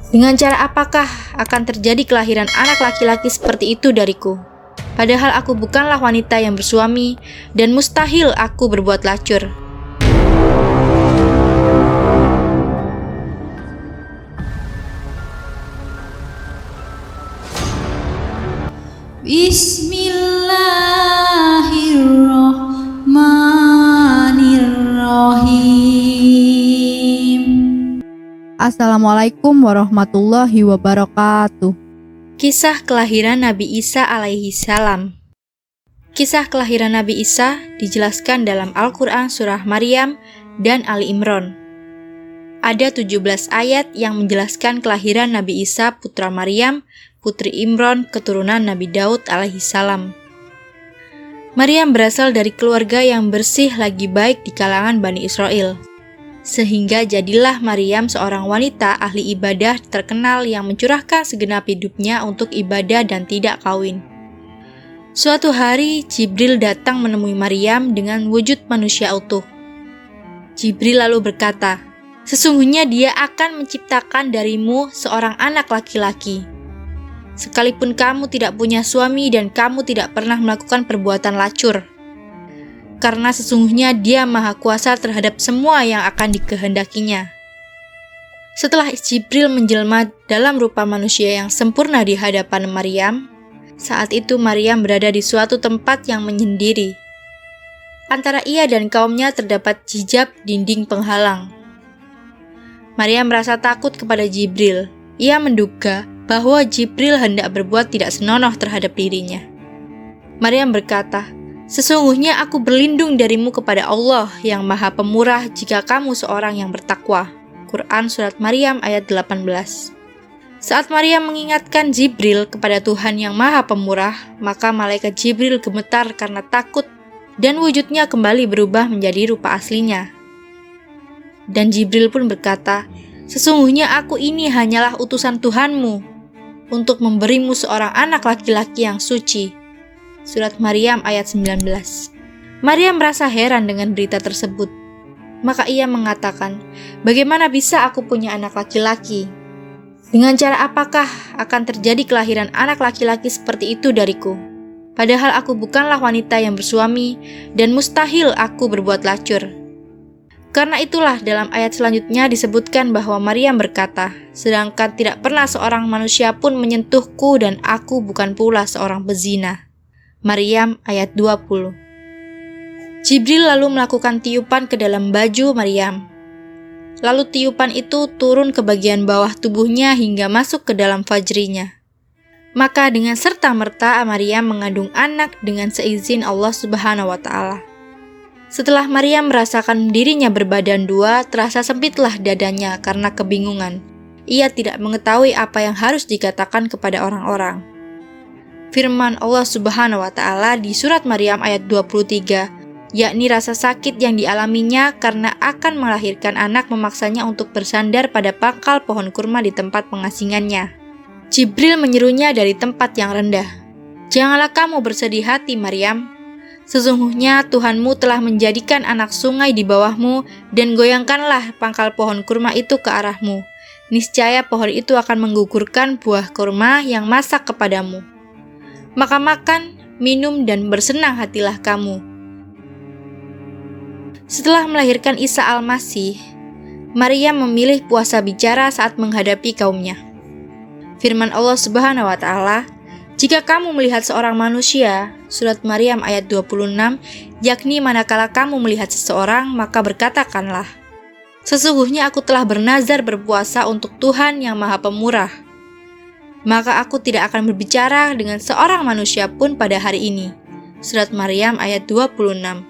Dengan cara apakah akan terjadi kelahiran anak laki-laki seperti itu dariku? Padahal aku bukanlah wanita yang bersuami, dan mustahil aku berbuat lacur. Bismillahirrahmanirrahim. Assalamualaikum warahmatullahi wabarakatuh. Kisah kelahiran Nabi Isa alaihi salam. Kisah kelahiran Nabi Isa dijelaskan dalam Al-Quran surah Maryam dan Ali Imran. Ada 17 ayat yang menjelaskan kelahiran Nabi Isa putra Maryam, putri Imran, keturunan Nabi Daud alaihi salam. Maryam berasal dari keluarga yang bersih lagi baik di kalangan Bani Israel. Sehingga jadilah Maryam seorang wanita ahli ibadah terkenal yang mencurahkan segenap hidupnya untuk ibadah dan tidak kawin. Suatu hari, Jibril datang menemui Maryam dengan wujud manusia utuh. Jibril lalu berkata, "Sesungguhnya Dia akan menciptakan darimu seorang anak laki-laki. Sekalipun kamu tidak punya suami dan kamu tidak pernah melakukan perbuatan lacur. Karena sesungguhnya Dia Maha Kuasa terhadap semua yang akan dikehendakinya." Setelah Jibril menjelma dalam rupa manusia yang sempurna di hadapan Maryam, saat itu Maryam berada di suatu tempat yang menyendiri. Antara ia dan kaumnya terdapat hijab dinding penghalang. Maryam merasa takut kepada Jibril. Ia menduga bahwa Jibril hendak berbuat tidak senonoh terhadap dirinya. Maryam berkata, "Sesungguhnya aku berlindung darimu kepada Allah yang Maha Pemurah jika kamu seorang yang bertakwa." Quran Surat Maryam ayat 18. Saat Maryam mengingatkan Jibril kepada Tuhan yang Maha Pemurah, maka malaikat Jibril gemetar karena takut dan wujudnya kembali berubah menjadi rupa aslinya. Dan Jibril pun berkata, "Sesungguhnya aku ini hanyalah utusan Tuhanmu untuk memberimu seorang anak laki-laki yang suci." Surat Maryam ayat 19. Maryam merasa heran dengan berita tersebut. Maka ia mengatakan, "Bagaimana bisa aku punya anak laki-laki? Dengan cara apakah akan terjadi kelahiran anak laki-laki seperti itu dariku? Padahal aku bukanlah wanita yang bersuami, dan mustahil aku berbuat lacur." Karena itulah dalam ayat selanjutnya disebutkan bahwa Maryam berkata, "Sedangkan tidak pernah seorang manusia pun menyentuhku dan aku bukan pula seorang pezina." Maryam ayat 20. Jibril lalu melakukan tiupan ke dalam baju Maryam. Lalu tiupan itu turun ke bagian bawah tubuhnya hingga masuk ke dalam fajrinya. Maka dengan serta-merta Maryam mengandung anak dengan seizin Allah Subhanahu wa Ta'ala. Setelah Maryam merasakan dirinya berbadan dua, terasa sempitlah dadanya karena kebingungan. Ia tidak mengetahui apa yang harus dikatakan kepada orang-orang. Firman Allah Subhanahu wa Ta'ala di surat Maryam ayat 23, yakni rasa sakit yang dialaminya karena akan melahirkan anak memaksanya untuk bersandar pada pangkal pohon kurma di tempat pengasingannya. Jibril menyerunya dari tempat yang rendah, "Janganlah kamu bersedih hati, Maryam. Sesungguhnya Tuhanmu telah menjadikan anak sungai di bawahmu dan goyangkanlah pangkal pohon kurma itu ke arahmu. Niscaya pohon itu akan menggugurkan buah kurma yang masak kepadamu. Maka makan, minum, dan bersenang hatilah kamu." Setelah melahirkan Isa Al-Masih, Maryam memilih puasa bicara saat menghadapi kaumnya. Firman Allah Subhanahu wa Ta'ala, "Jika kamu melihat seorang manusia," surat Maryam ayat 26, yakni manakala kamu melihat seseorang, maka berkatakanlah, "Sesungguhnya aku telah bernazar berpuasa untuk Tuhan yang Maha Pemurah. Maka aku tidak akan berbicara dengan seorang manusia pun pada hari ini." Surat Maryam ayat 26.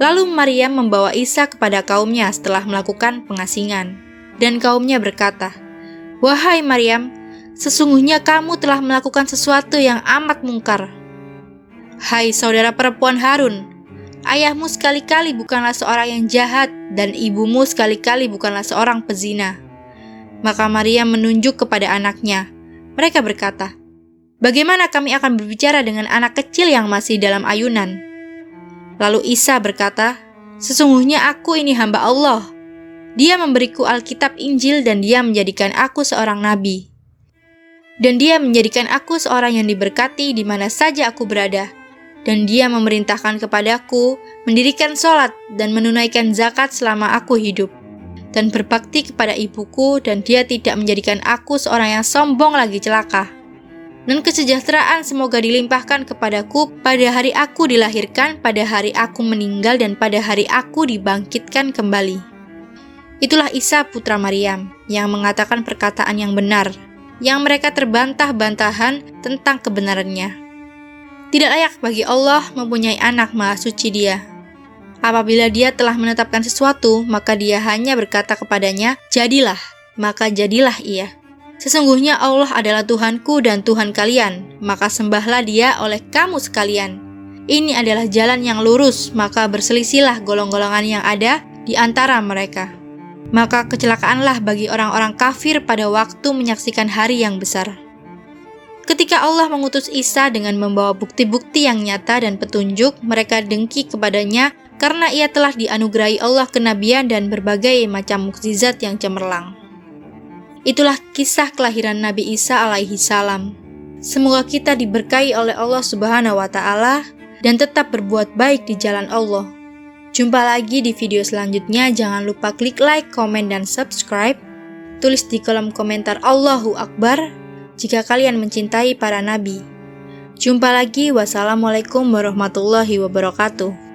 Lalu Maryam membawa Isa kepada kaumnya setelah melakukan pengasingan. Dan kaumnya berkata, "Wahai Maryam, sesungguhnya kamu telah melakukan sesuatu yang amat mungkar. Hai saudara perempuan Harun, ayahmu sekali-kali bukanlah seorang yang jahat dan ibumu sekali-kali bukanlah seorang pezina." Maka Maryam menunjuk kepada anaknya. Mereka berkata, "Bagaimana kami akan berbicara dengan anak kecil yang masih dalam ayunan?" Lalu Isa berkata, "Sesungguhnya aku ini hamba Allah. Dia memberiku Alkitab Injil dan Dia menjadikan aku seorang nabi. Dan Dia menjadikan aku seorang yang diberkati di mana saja aku berada. Dan Dia memerintahkan kepadaku mendirikan sholat dan menunaikan zakat selama aku hidup. Dan berbakti kepada ibuku, dan Dia tidak menjadikan aku seorang yang sombong lagi celaka. Dan kesejahteraan semoga dilimpahkan kepadaku pada hari aku dilahirkan, pada hari aku meninggal, dan pada hari aku dibangkitkan kembali. Itulah Isa putra Maryam yang mengatakan perkataan yang benar, yang mereka terbantah-bantahan tentang kebenarannya. Tidak layak bagi Allah mempunyai anak, maha suci Dia. Apabila Dia telah menetapkan sesuatu, maka Dia hanya berkata kepadanya, jadilah, maka jadilah ia. Sesungguhnya Allah adalah Tuhanku dan Tuhan kalian, maka sembahlah Dia oleh kamu sekalian. Ini adalah jalan yang lurus, maka berselisihlah golong-golongan yang ada di antara mereka. Maka kecelakaanlah bagi orang-orang kafir pada waktu menyaksikan hari yang besar. Ketika Allah mengutus Isa dengan membawa bukti-bukti yang nyata dan petunjuk, mereka dengki kepadanya karena ia telah dianugerahi Allah kenabian dan berbagai macam mukjizat yang cemerlang. Itulah kisah kelahiran Nabi Isa alaihi salam. Semoga kita diberkahi oleh Allah Subhanahu wa Ta'ala dan tetap berbuat baik di jalan Allah. Jumpa lagi di video selanjutnya. Jangan lupa klik like, komen, dan subscribe. Tulis di kolom komentar Allahu Akbar jika kalian mencintai para nabi. Jumpa lagi. Wassalamualaikum warahmatullahi wabarakatuh.